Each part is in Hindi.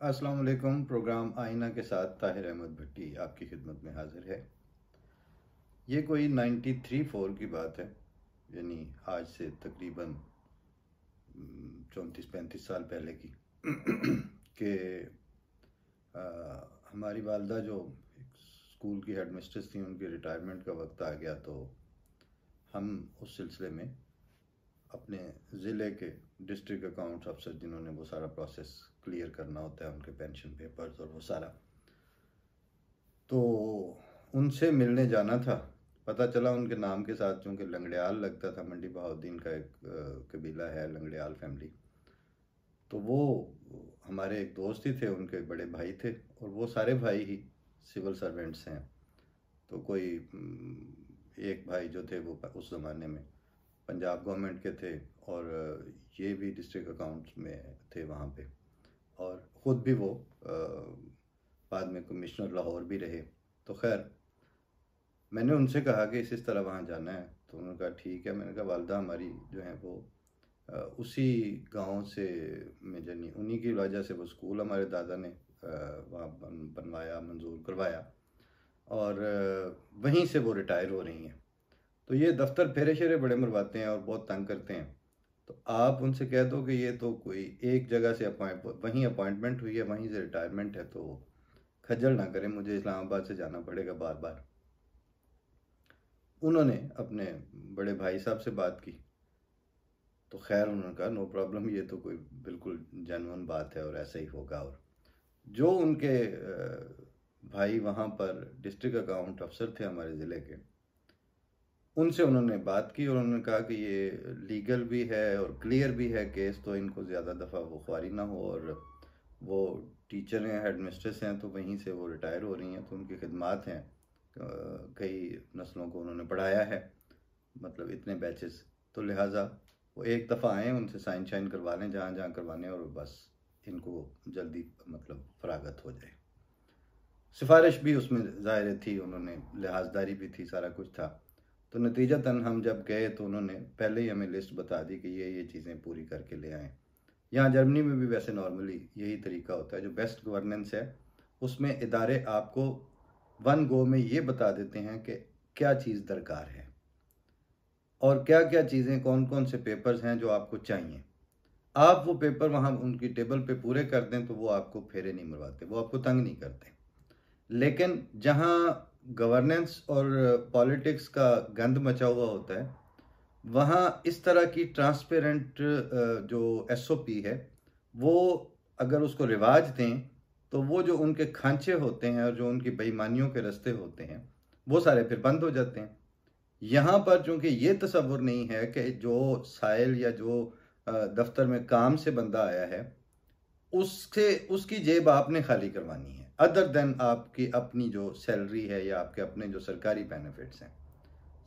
अस्सलाम वालेकुम। प्रोग्राम आईना के साथ ताहिर अहमद भट्टी आपकी खिदमत में हाजिर है। ये कोई 93-4 की बात है, यानी आज से तकरीबन 34-35 साल पहले की कि हमारी वालदा जो स्कूल की हेड मिस्ट्रेस थी, उनकी रिटायरमेंट का वक्त आ गया। तो हम उस सिलसिले में अपने ज़िले के डिस्ट्रिक्ट अकाउंट्स अफसर, जिन्होंने वो सारा प्रोसेस क्लियर करना होता है, उनके पेंशन पेपर्स और वो सारा, तो उनसे मिलने जाना था। पता चला उनके नाम के साथ चूँकि लंगड़ियाल लगता था, मंडी बहाउद्दीन का एक कबीला है लंगड़ियाल फैमिली, तो वो हमारे एक दोस्त ही थे, उनके बड़े भाई थे, और वो सारे भाई ही सिविल सर्वेंट्स हैं। तो कोई एक भाई जो थे वो उस ज़माने में पंजाब गवर्नमेंट के थे, और ये भी डिस्ट्रिक्ट अकाउंट्स में थे वहाँ पे, और ख़ुद भी वो बाद में कमिश्नर लाहौर भी रहे। तो खैर मैंने उनसे कहा कि इस तरह वहाँ जाना है, तो उन्होंने कहा ठीक है। मैंने कहा वालदा हमारी जो है वो उसी गांव से में जनी, उन्हीं की वजह से वो स्कूल हमारे दादा ने वहाँ बनवाया, मंजूर करवाया, और वहीं से वो रिटायर हो रही हैं। तो ये दफ्तर फेरे शेरे बड़े मरवाते हैं और बहुत तंग करते हैं। तो आप उनसे कह दो कि ये तो कोई एक जगह से वहीं अपॉइंटमेंट हुई है, वहीं से रिटायरमेंट है, तो खज्जल ना करें, मुझे इस्लामाबाद से जाना पड़ेगा बार बार। उन्होंने अपने बड़े भाई साहब से बात की, तो खैर उन्होंने कहा नो प्रॉब्लम, ये तो कोई बिल्कुल जेन्युइन बात है और ऐसा ही होगा। और जो उनके भाई वहाँ पर डिस्ट्रिक्ट अकाउंट अफसर थे हमारे ज़िले के, उनसे उन्होंने बात की और उन्होंने कहा कि ये लीगल भी है और क्लियर भी है केस, तो इनको ज़्यादा दफ़ा वो ख्वारी ना हो, और वो टीचर हैं, हेड मिस्ट्रेस हैं, तो वहीं से वो रिटायर हो रही हैं, तो उनकी खिदमात हैं, कई नस्लों को उन्होंने पढ़ाया है, मतलब इतने बैचेस, तो लिहाजा वो एक दफ़ा आएँ, उनसे साइन शाइन करवा लें जहाँ जहाँ करवाने, और बस इनको जल्दी मतलब फरागत हो जाए। सिफारिश भी उसमें ज़ाहिर थी, उन्होंने लिहाजदारी भी थी, सारा कुछ था। तो नतीजतन हम जब गए तो उन्होंने पहले ही हमें लिस्ट बता दी कि ये चीज़ें पूरी करके ले आएँ। यहाँ जर्मनी में भी वैसे नॉर्मली यही तरीका होता है। जो बेस्ट गवर्नेंस है उसमें इदारे आपको वन गो में ये बता देते हैं कि क्या चीज़ दरकार है और क्या क्या चीज़ें, कौन कौन से पेपर्स हैं जो आपको चाहिए। आप वो पेपर वहाँ उनकी टेबल पे पूरे कर दें तो वो आपको फेरे नहीं मरवाते, वो आपको तंग नहीं करते। लेकिन जहाँ गवर्नेंस और पॉलिटिक्स का गंद मचा हुआ होता है, वहाँ इस तरह की ट्रांसपेरेंट जो एसओपी है, वो अगर उसको रिवाज दें तो वो जो उनके खांचे होते हैं और जो उनकी बेईमानियों के रास्ते होते हैं, वो सारे फिर बंद हो जाते हैं। यहाँ पर चूंकि ये तसव्वुर नहीं है कि जो साइल या जो दफ्तर में काम से बंदा आया है, उससे उसकी जेब आपने खाली करवानी है, अदर देन आपकी अपनी जो सैलरी है या आपके अपने जो सरकारी बेनिफिट्स हैं।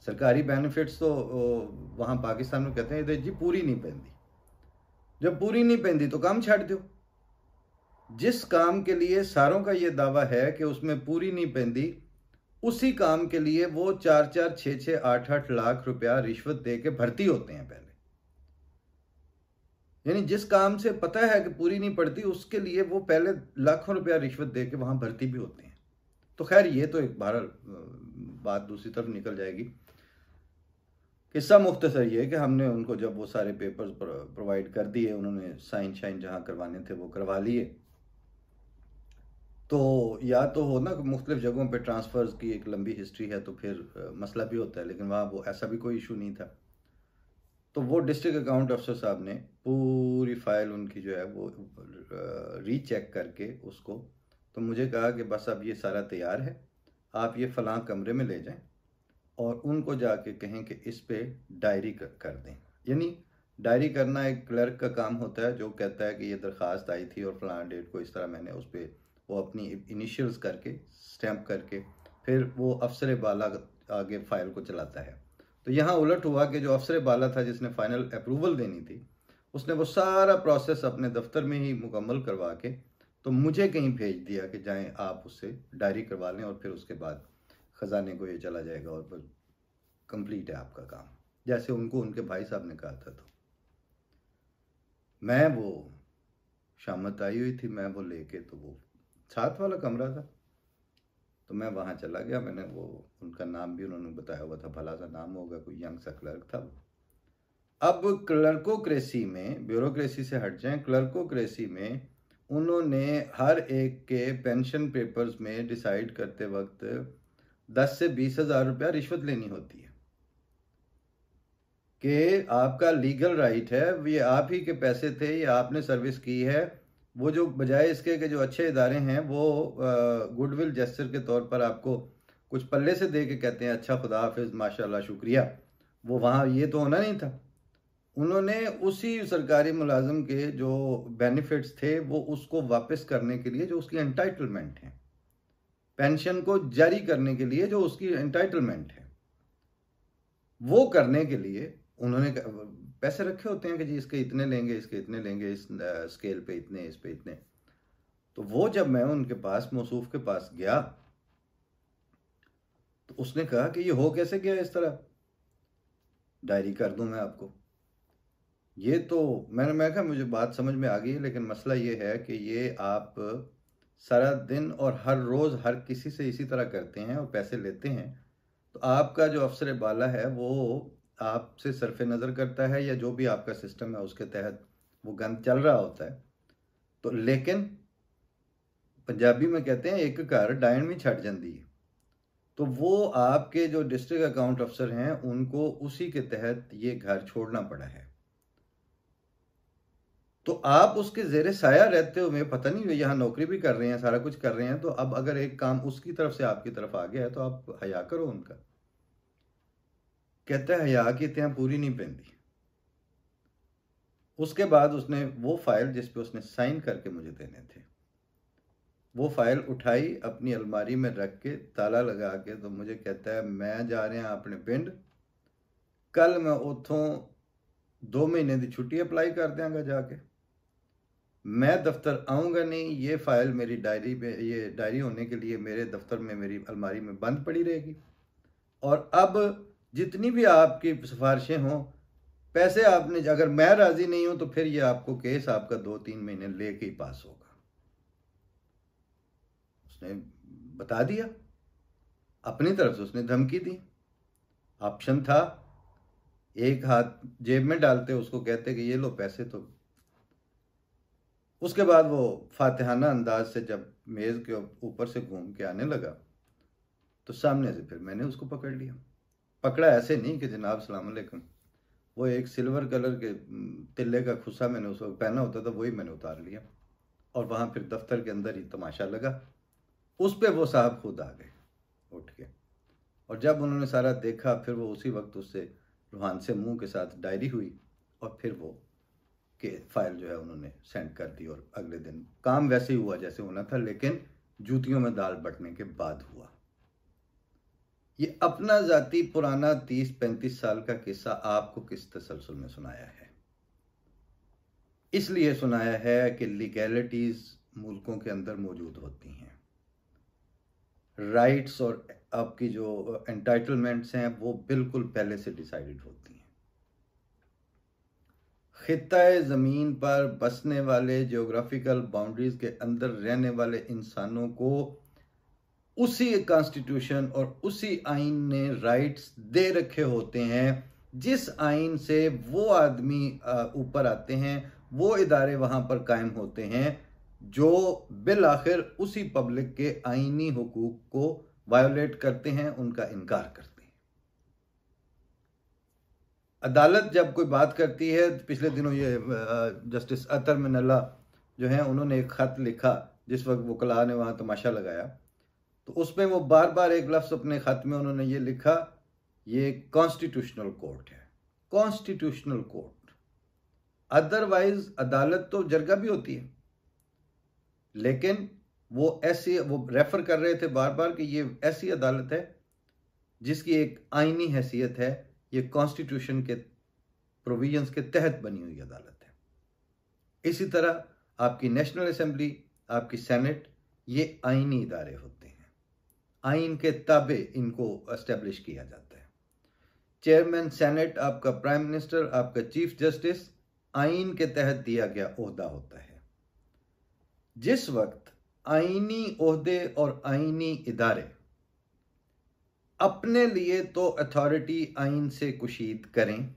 सरकारी बेनिफिट्स तो वहाँ पाकिस्तान में कहते हैं जी पूरी नहीं पैंदी। जब पूरी नहीं पैंदी तो काम छाड़ दो। जिस काम के लिए सारों का ये दावा है कि उसमें पूरी नहीं पैंदी, उसी काम के लिए वो 4-4, 6-6, 8-8 लाख रुपया रिश्वत दे के भर्ती होते हैं पहले। यानी जिस काम से पता है कि पूरी नहीं पड़ती, उसके लिए वो पहले लाखों रुपया रिश्वत दे के वहां भर्ती भी होते हैं। तो खैर ये तो एक बहरहाल बात दूसरी तरफ निकल जाएगी। किस्सा मुख्तसर ये है कि हमने उनको जब वो सारे पेपर्स प्रोवाइड कर दिए, उन्होंने साइन शाइन जहाँ करवाने थे वो करवा लिए। तो या तो हो ना मुख्तलिफ जगहों पे ट्रांसफ़र्स की एक लंबी हिस्ट्री है, तो फिर मसला भी होता है, लेकिन वहाँ वो ऐसा भी कोई इशू नहीं था। तो वो डिस्ट्रिक्ट अकाउंट अफसर साहब ने पूरी फाइल उनकी जो है वो रीचेक करके उसको, तो मुझे कहा कि बस अब ये सारा तैयार है, आप ये फ़लाँ कमरे में ले जाएं और उनको जाके कहें कि इस पे डायरी कर दें। यानी डायरी करना एक क्लर्क का काम होता है, जो कहता है कि ये दरख्वास्त आई थी और फ़लाँ डेट को इस तरह मैंने उस पर वो अपनी इनिशियल्स करके स्टैम्प करके फिर वो अफसर बाला आगे फ़ाइल को चलाता है। तो यहाँ उलट हुआ कि जो अफसर बाला था जिसने फाइनल अप्रूवल देनी थी, उसने वो सारा प्रोसेस अपने दफ्तर में ही मुकम्मल करवा के तो मुझे कहीं भेज दिया कि जाएं आप उससे डायरी करवा लें और फिर उसके बाद ख़जाने को ये चला जाएगा और फिर कंप्लीट है आपका काम, जैसे उनको उनके भाई साहब ने कहा था। तो मैं वो शामत आई हुई थी, मैं वो लेके, तो वो साथ वाला कमरा था, तो मैं वहाँ चला गया। मैंने वो उनका नाम भी उन्होंने बताया हुआ था, भला सा नाम होगा, कोई यंग सा क्लर्क था वो। अब क्लर्कोक्रेसी में, ब्यूरोक्रेसी से हट जाएं, क्लर्कोक्रेसी में उन्होंने हर एक के पेंशन पेपर्स में डिसाइड करते वक्त 10 से 20 हज़ार रुपया रिश्वत लेनी होती है कि आपका लीगल राइट है, ये आप ही के पैसे थे, ये आपने सर्विस की है। वो जो बजाय इसके कि जो अच्छे इदारे हैं वो गुडविल जेस्चर के तौर पर आपको कुछ पल्ले से दे के कहते हैं अच्छा खुदा हाफिज माशाल्लाह शुक्रिया, वो वहाँ ये तो होना नहीं था। उन्होंने उसी सरकारी मुलाजिम के जो बेनिफिट्स थे वो उसको वापस करने के लिए, जो उसकी एंटाइटलमेंट है, पेंशन को जारी करने के लिए जो उसकी एंटाइटलमेंट है, वो करने के लिए उन्होंने पैसे रखे होते हैं कि जी इसके इतने लेंगे, इसके इतने लेंगे, इस स्केल पे इतने, इस पे इतने। तो वो जब मैं उनके पास, मौसूफ के पास गया, तो उसने कहा कि ये हो कैसे गया इस तरह, डायरी कर दूं मैं आपको। ये तो मैं कहा मुझे बात समझ में आ गई है, लेकिन मसला ये है कि ये आप सारा दिन और हर रोज़ हर किसी से इसी तरह करते हैं और पैसे लेते हैं, तो आपका जो अफसर बाला है वो आपसे सरफ नज़र करता है, या जो भी आपका सिस्टम है उसके तहत वो गन चल रहा होता है। तो लेकिन पंजाबी में कहते हैं एक घर डायन में छट जाती है, तो वो आपके जो डिस्ट्रिक्ट अकाउंट अफसर हैं उनको उसी के तहत ये घर छोड़ना पड़ा है। तो आप उसके जेर साया रहते हुए, पता नहीं यहाँ नौकरी भी कर रहे हैं, सारा कुछ कर रहे हैं, तो अब अगर एक काम उसकी तरफ से आपकी तरफ आ गया है तो आप हया करो उनका। कहता है हया की इतना पूरी नहीं पैंदी। उसके बाद उसने वो फाइल जिस पे उसने साइन करके मुझे देने थे, वो फाइल उठाई, अपनी अलमारी में रख के ताला लगा के, तो मुझे कहता है मैं जा रहा अपने पिंड, कल मैं उतों 2 महीने की छुट्टी अप्लाई कर देंगा जाके, मैं दफ्तर आऊँगा नहीं, ये फाइल मेरी डायरी में, ये डायरी होने के लिए मेरे दफ्तर में मेरी अलमारी में बंद पड़ी रहेगी, और अब जितनी भी आपकी सिफारिशें हों, पैसे आपने, अगर मैं राजी नहीं हूं तो फिर ये आपको केस आपका 2-3 महीने लेके ही पास होगा। उसने बता दिया, अपनी तरफ से उसने धमकी दी। ऑप्शन था एक हाथ जेब में डालते, उसको कहते कि ये लो पैसे। तो उसके बाद वो फातिहाना अंदाज से जब मेज़ के ऊपर से घूम के आने लगा, तो सामने से फिर मैंने उसको पकड़ लिया। पकड़ा ऐसे नहीं कि जनाब सलाम अलैकुम, वो एक सिल्वर कलर के तिल्ले का खुस्सा मैंने उस वक्त पहना होता था, वही मैंने उतार लिया, और वहाँ फिर दफ्तर के अंदर ही तमाशा लगा। उस पर वो साहब खुद आ गए उठ के, और जब उन्होंने सारा देखा, फिर वो उसी वक्त उससे रूहान से मुंह के साथ डायरी हुई, और फिर वो के फाइल जो है उन्होंने सेंड कर दी, और अगले दिन काम वैसे ही हुआ जैसे होना था, लेकिन जूतियों में दाल बटने के बाद हुआ। ये अपना जाती पुराना 30-35 साल का किस्सा आपको किस तसलसल में सुनाया है। इसलिए सुनाया है कि लीगैलिटीज मुल्कों के अंदर मौजूद होती हैं, राइट्स और आपकी जो एंटाइटलमेंट्स हैं वो बिल्कुल पहले से डिसाइडेड होती हैं। खित्ता ज़मीन पर बसने वाले, जियोग्राफिकल बाउंड्रीज के अंदर रहने वाले इंसानों को उसी कॉन्स्टिट्यूशन और उसी आइन ने राइट्स दे रखे होते हैं, जिस आइन से वो आदमी ऊपर आते हैं, वो इदारे वहां पर कायम होते हैं जो बिल आखिर उसी पब्लिक के आइनी हुकूक को वायोलेट करते हैं, उनका इनकार करते हैं। अदालत जब कोई बात करती है, पिछले दिनों ये जस्टिस अतर मिनल्ला जो हैं, उन्होंने एक खत लिखा जिस वक्त वकला ने वहां तमाशा लगाया, तो उसमें वो बार बार एक लफ्ज़ अपने ख़त में उन्होंने ये लिखा, ये कॉन्स्टिट्यूशनल कोर्ट है, कॉन्स्टिट्यूशनल कोर्ट। अदरवाइज अदालत तो जरगा भी होती है, लेकिन वो ऐसे वो रेफर कर रहे थे बार बार कि ये ऐसी अदालत है जिसकी एक आईनी हैसियत है, ये कॉन्स्टिट्यूशन के प्रोविजंस के तहत बनी हुई अदालत है। इसी तरह आपकी नेशनल असेंबली, आपकी सेनेट, ये आईनी इदारे होते हैं, आइन के ताबे इनको एस्टेब्लिश किया जाता है। चेयरमैन सेनेट आपका प्राइम मिनिस्टर, आपका चीफ जस्टिस, आइन के तहत दिया गया ओहदा होता है। जिस वक्त आईनी ओहदे और आईनी इदारे अपने लिए तो अथॉरिटी आइन से कुशीद करें,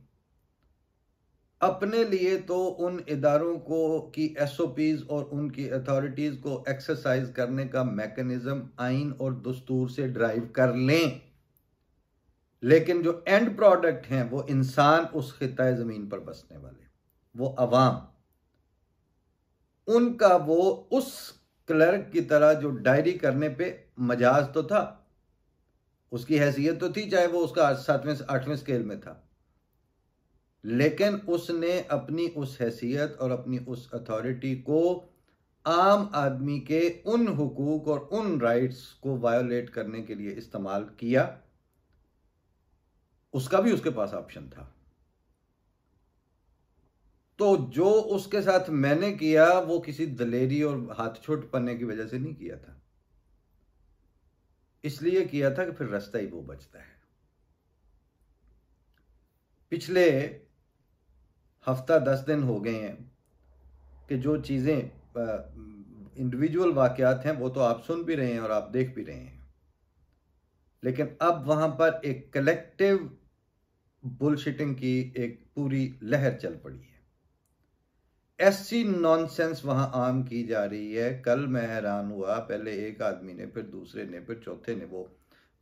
अपने लिए तो उन इदारों को की एसओपीज और उनकी अथॉरिटीज को एक्सरसाइज करने का मैकेनिज्म आइन और दस्तूर से ड्राइव कर लें, लेकिन जो एंड प्रोडक्ट हैं वो इंसान, उस खिताए ज़मीन पर बसने वाले, वो अवाम, उनका वो उस क्लर्क की तरह जो डायरी करने पे मजाज तो था, उसकी हैसियत तो थी, चाहे वो उसका 7वें 8वें स्केल में था, लेकिन उसने अपनी उस हैसियत और अपनी उस अथॉरिटी को आम आदमी के उन हुकूक और उन राइट्स को वायोलेट करने के लिए इस्तेमाल किया। उसका भी उसके पास ऑप्शन था। तो जो उसके साथ मैंने किया वो किसी दलेरी और हाथ छोट पन्ने की वजह से नहीं किया था, इसलिए किया था कि फिर रास्ता ही वो बचता है। पिछले हफ्ता 10 दिन हो गए हैं कि जो चीज़ें इंडिविजुअल वाकयात हैं वो तो आप सुन भी रहे हैं और आप देख भी रहे हैं, लेकिन अब वहां पर एक कलेक्टिव बुलशिटिंग की एक पूरी लहर चल पड़ी है। ऐसी नॉनसेंस वहां आम की जा रही है। कल मैं हैरान हुआ, पहले एक आदमी ने, फिर दूसरे ने, फिर चौथे ने वो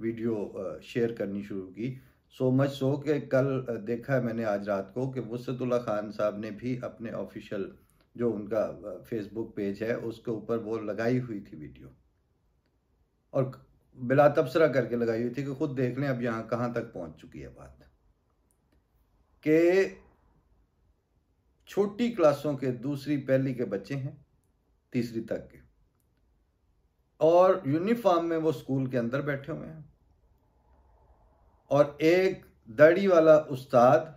वीडियो शेयर करनी शुरू की। सो मच सो कि कल देखा है मैंने आज रात को कि वसअतुल्लाह खान साहब ने भी अपने ऑफिशियल जो उनका फेसबुक पेज है उसके ऊपर वो लगाई हुई थी वीडियो, और बिला तबसरा करके लगाई हुई थी कि खुद देख लें अब यहाँ कहाँ तक पहुँच चुकी है बात, कि छोटी क्लासों के, दूसरी पहली के बच्चे हैं, तीसरी तक के, और यूनिफॉर्म में वो स्कूल के अंदर बैठे हुए हैं, और एक दाढ़ी वाला उस्ताद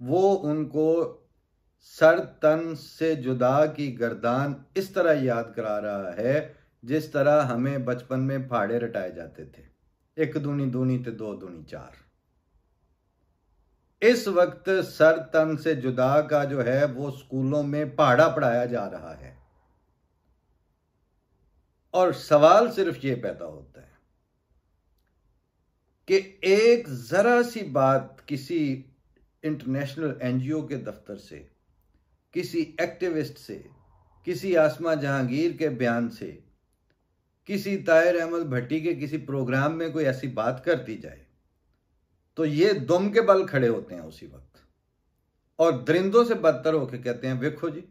वो उनको सर तन से जुदा की गर्दान इस तरह याद करा रहा है जिस तरह हमें बचपन में फाड़े रटाए जाते थे, 1 दूनी दूनी ते 2 दूनी 4। इस वक्त सर तन से जुदा का जो है वो स्कूलों में पहाड़ा पढ़ाया जा रहा है, और सवाल सिर्फ ये पैदा होता है कि एक जरा सी बात किसी इंटरनेशनल एनजीओ के दफ्तर से, किसी एक्टिविस्ट से, किसी आसमा जहांगीर के बयान से, किसी ताहिर अहमद भट्टी के किसी प्रोग्राम में कोई ऐसी बात कर दी जाए तो ये दुम के बल खड़े होते हैं उसी वक्त, और दरिंदों से बदतर होकर कहते हैं देखो जी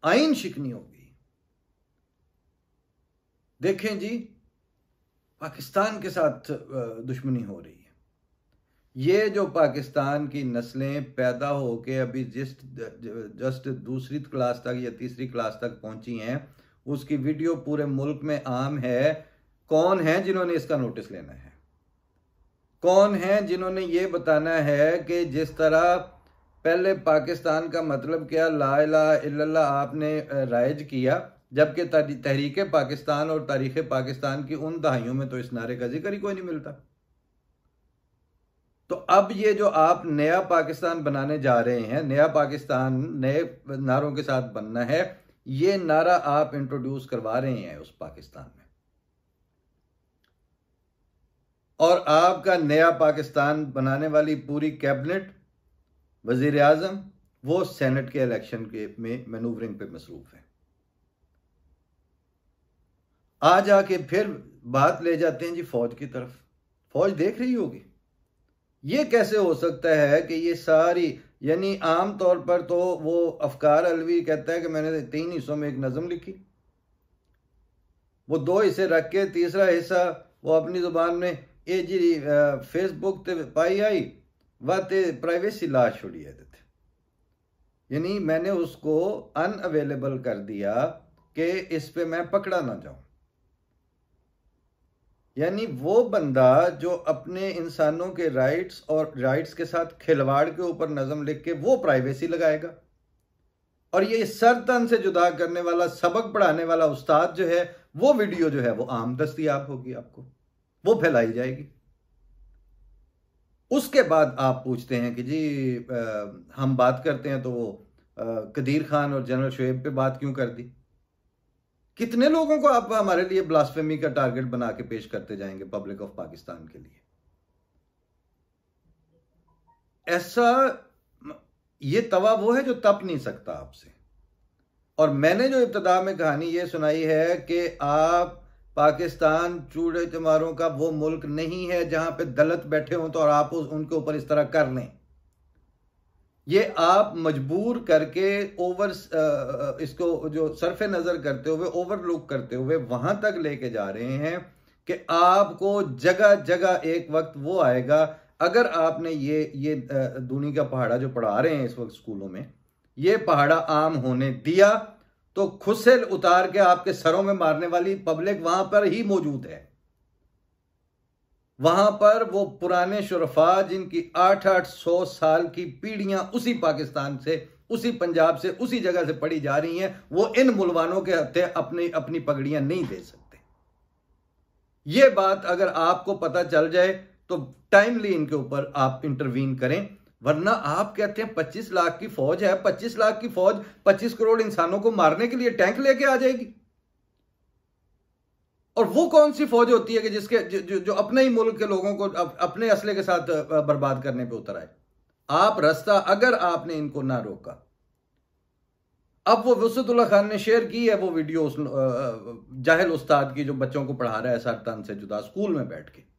आइन शिकनी होगी, देखें जी पाकिस्तान के साथ दुश्मनी हो रही है। ये जो पाकिस्तान की नस्लें पैदा होके अभी जस्ट दूसरी क्लास तक या तीसरी क्लास तक पहुंची हैं, उसकी वीडियो पूरे मुल्क में आम है। कौन है जिन्होंने इसका नोटिस लेना है? कौन है जिन्होंने ये बताना है कि जिस तरह पहले पाकिस्तान का मतलब क्या, ला इलाहा इल्लल्लाह आपने राइज किया, जबकि तहरीक पाकिस्तान और तारीख पाकिस्तान की उन दहाइयों में तो इस नारे का जिक्र ही कोई नहीं मिलता। तो अब ये जो आप नया पाकिस्तान बनाने जा रहे हैं, नया पाकिस्तान नए नारों के साथ बनना है, ये नारा आप इंट्रोड्यूस करवा रहे हैं उस पाकिस्तान में, और आपका नया पाकिस्तान बनाने वाली पूरी कैबिनेट, वजीर आजम, वो सेनेट के इलेक्शन के में मैनूवरिंग पे मसरूफ है। आ जाके फिर बात ले जाते हैं जी फौज की तरफ। फौज देख रही होगी। ये कैसे हो सकता है कि ये सारी, यानी आम तौर पर तो वो अफकार अलवी कहता है कि मैंने 3 हिस्सों में एक नज़म लिखी, वो 2 हिस्से रख के तीसरा हिस्सा वो अपनी जुबान में ए जी फेसबुक ते पाई आई वाते प्राइवेसी ला छोड़ी है, यानी मैंने उसको अनअवेलेबल कर दिया कि इस पे मैं पकड़ा ना जाऊं। यानी वो बंदा जो अपने इंसानों के राइट्स और राइट्स के साथ खिलवाड़ के ऊपर नज़म लिख के वो प्राइवेसी लगाएगा, और ये सर तन से जुदा करने वाला, सबक पढ़ाने वाला उस्ताद जो है, वो वीडियो जो है वो आम दस्तयाब होगी, आपको वो फैलाई जाएगी। उसके बाद आप पूछते हैं कि जी हम बात करते हैं तो वो कदीर खान और जनरल शुएब पे बात क्यों कर दी? कितने लोगों को आप हमारे लिए ब्लास्फेमी का टारगेट बना के पेश करते जाएंगे पब्लिक ऑफ पाकिस्तान के लिए? ऐसा ये तवा वो है जो तप नहीं सकता आपसे। और मैंने जो इब्तदा में कहानी ये सुनाई है कि आप पाकिस्तान चूड़े चमारों का वो मुल्क नहीं है जहां पे दलित बैठे हों तो और आप उनके ऊपर इस तरह कर लें। ये आप मजबूर करके इसको जो सरफे नजर करते हुए, ओवरलुक करते हुए वहां तक लेके जा रहे हैं कि आपको जगह जगह एक वक्त वो आएगा, अगर आपने ये दूनी का पहाड़ा जो पढ़ा रहे हैं इस वक्त स्कूलों में, ये पहाड़ा आम होने दिया तो खुसेल उतार के आपके सरों में मारने वाली पब्लिक वहां पर ही मौजूद है। वहां पर वो पुराने शुरफा जिनकी 800 साल की पीढ़ियां उसी पाकिस्तान से, उसी पंजाब से, उसी जगह से पड़ी जा रही हैं, वो इन मुलवानों के हत्थे अपनी पगड़ियां नहीं दे सकते। ये बात अगर आपको पता चल जाए तो टाइमली इनके ऊपर आप इंटरवीन करें, वरना आप कहते हैं 25 लाख की फौज है। 25 लाख की फौज 25 करोड़ इंसानों को मारने के लिए टैंक लेके आ जाएगी? और वो कौन सी फौज होती है कि जो अपने ही मुल्क के लोगों को अपने असले के साथ बर्बाद करने पे उतर आए? आप रास्ता अगर आपने इनको ना रोका, अब वो वसअतुल्लाह खान ने शेयर की है वो वीडियो जाहिल उस्ताद की जो बच्चों को पढ़ा रहा है सर तन से जुदा स्कूल में बैठ के।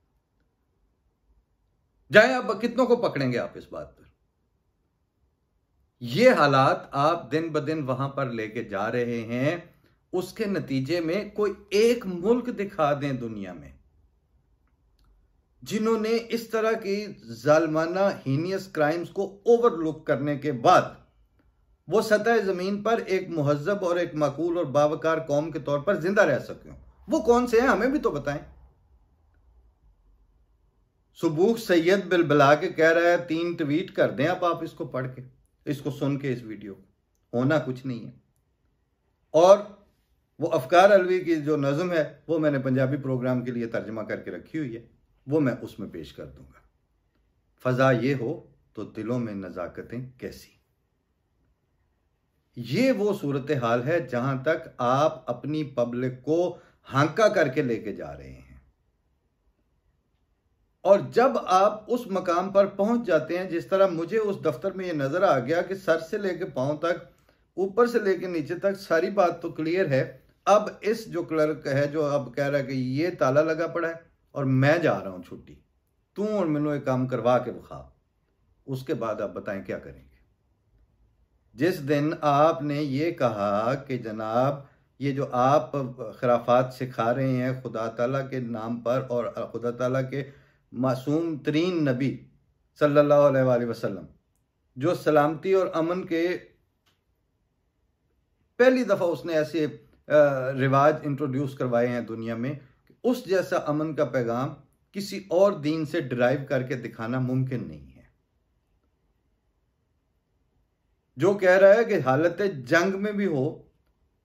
जाए आप कितनों को पकड़ेंगे आप इस बात पर? ये हालात आप दिन ब दिन वहां पर लेके जा रहे हैं। उसके नतीजे में कोई एक मुल्क दिखा दें दुनिया में जिन्होंने इस तरह की जालमाना हीनियस क्राइम्स को ओवरलुक करने के बाद वो सतह जमीन पर एक मुहज्जब और एक माकूल और बावकार कौम के तौर पर जिंदा रह सके। वो कौन से हैं हमें भी तो बताएं। सुबूक सैयद बिलबिला के कह रहा है 3 ट्वीट कर दें आप इसको पढ़ के, इसको सुन के, इस वीडियो को। होना कुछ नहीं है। और वो अफकार अलवी की जो नज़म है वो मैंने पंजाबी प्रोग्राम के लिए तर्जमा करके रखी हुई है, वो मैं उसमें पेश कर दूंगा। फजा ये हो तो दिलों में नजाकतें कैसी। ये वो सूरत हाल है जहां तक आप अपनी पब्लिक को हांका करके लेके जा रहे हैं। और जब आप उस मकाम पर पहुंच जाते हैं, जिस तरह मुझे उस दफ्तर में ये नजर आ गया कि सर से लेके पांव तक, ऊपर से लेके नीचे तक सारी बात तो क्लियर है। अब इस जो क्लर्क है जो अब कह रहा है कि ये ताला लगा पड़ा है और मैं जा रहा हूं छुट्टी, तू और मैनू एक काम करवा के बखा, उसके बाद आप बताएं क्या करेंगे। जिस दिन आपने ये कहा कि जनाब ये जो आप खराफात सिखा रहे हैं खुदा ताला के नाम पर, और खुदा ताला के मासूम तरीन नबी सल्लल्लाहु अलैहि वसल्लम जो सलामती और अमन के पहली दफा उसने ऐसे रिवाज इंट्रोड्यूस करवाए हैं दुनिया में, उस जैसा अमन का पैगाम किसी और दीन से डिराइव करके दिखाना मुमकिन नहीं है। जो कह रहा है कि हालत जंग में भी हो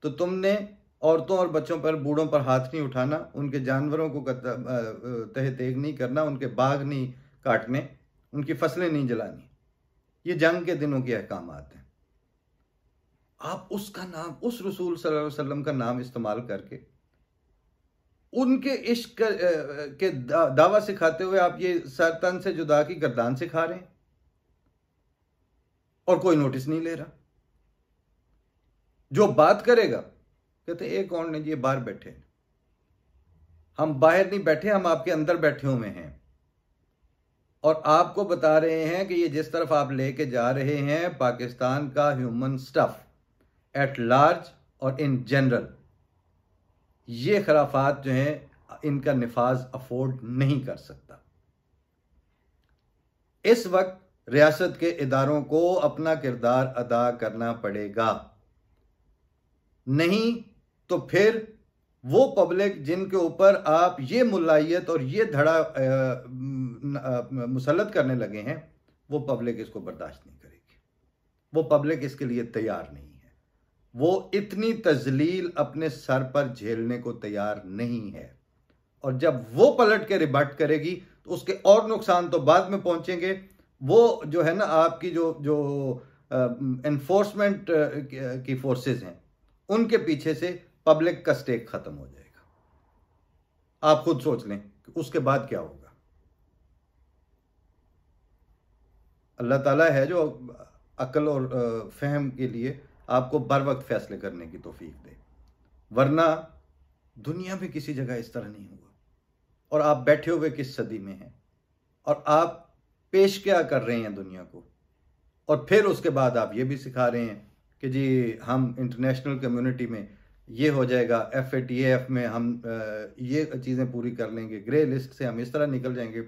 तो तुमने औरतों और बच्चों पर, बूढ़ों पर हाथ नहीं उठाना, उनके जानवरों को तहे तेग नहीं करना, उनके बाग नहीं काटने, उनकी फसलें नहीं जलानी, ये जंग के दिनों के अहकामात हैं। आप उसका नाम, उस रसूल सल्लल्लाहु अलैहि वसल्लम का नाम इस्तेमाल करके उनके इश्क के दावा सिखाते हुए आप ये सर तन से जुदा की गर्दान सिखा रहे हैं और कोई नोटिस नहीं ले रहा। जो बात करेगा कहते एक कौन ने, ये बाहर बैठे, हम बाहर नहीं बैठे, हम आपके अंदर बैठे हुए हैं और आपको बता रहे हैं कि ये जिस तरफ आप लेके जा रहे हैं पाकिस्तान का ह्यूमन स्टफ एट लार्ज और इन जनरल, ये खराफात जो हैं इनका निफाज अफोर्ड नहीं कर सकता। इस वक्त रियासत के इदारों को अपना किरदार अदा करना पड़ेगा, नहीं तो फिर वो पब्लिक जिनके ऊपर आप ये मुलायत और ये धड़ा मुसल्लत करने लगे हैं, वो पब्लिक इसको बर्दाश्त नहीं करेगी। वो पब्लिक इसके लिए तैयार नहीं है। वो इतनी तजलील अपने सर पर झेलने को तैयार नहीं है। और जब वो पलट के रिबट करेगी तो उसके और नुकसान तो बाद में पहुंचेंगे। वो जो है ना आपकी जो एनफोर्समेंट की फोर्सेस हैं, उनके पीछे से पब्लिक का स्टेक खत्म हो जाएगा। आप खुद सोच लें कि उसके बाद क्या होगा। अल्लाह ताला है जो अक्ल और फहम के लिए आपको बर वक्त फैसले करने की तौफीक दे, वरना दुनिया में किसी जगह इस तरह नहीं हुआ। और आप बैठे हुए किस सदी में हैं और आप पेश क्या कर रहे हैं दुनिया को, और फिर उसके बाद आप ये भी सिखा रहे हैं कि जी हम इंटरनेशनल कम्युनिटी में ये हो जाएगा, FATF में हम ये चीज़ें पूरी कर लेंगे, ग्रे लिस्ट से हम इस तरह निकल जाएंगे।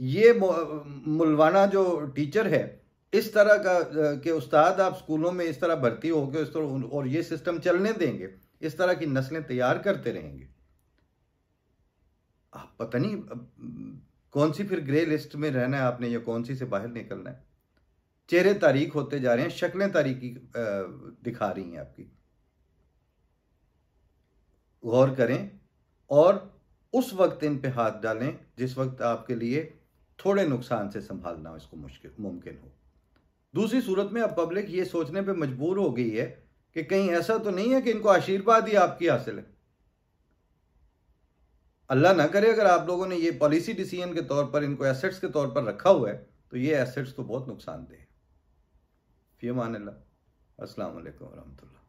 ये मुलवाना जो टीचर है, इस तरह का के उस्ताद आप स्कूलों में इस तरह भर्ती हो गए, इस तरह, और ये सिस्टम चलने देंगे, इस तरह की नस्लें तैयार करते रहेंगे। आप पता नहीं कौन सी फिर ग्रे लिस्ट में रहना है आपने, या कौन सी से बाहर निकलना है। चेहरे तारीख होते जा रहे हैं, शक्लें तारीखी दिखा रही हैं आपकी। गौर करें और उस वक्त इन पे हाथ डालें जिस वक्त आपके लिए थोड़े नुकसान से संभालना इसको मुमकिन हो। दूसरी सूरत में अब पब्लिक ये सोचने पे मजबूर हो गई है कि कहीं ऐसा तो नहीं है कि इनको आशीर्वाद ही आपकी हासिल है। अल्लाह ना करे अगर आप लोगों ने ये पॉलिसी डिसीजन के तौर पर इनको एसेट्स के तौर पर रखा हुआ है, तो ये एसेट्स तो बहुत नुकसानदेह है। फी अमान अल्लाह। अस्सलाम वालेकुम वरहमतुल्लाह।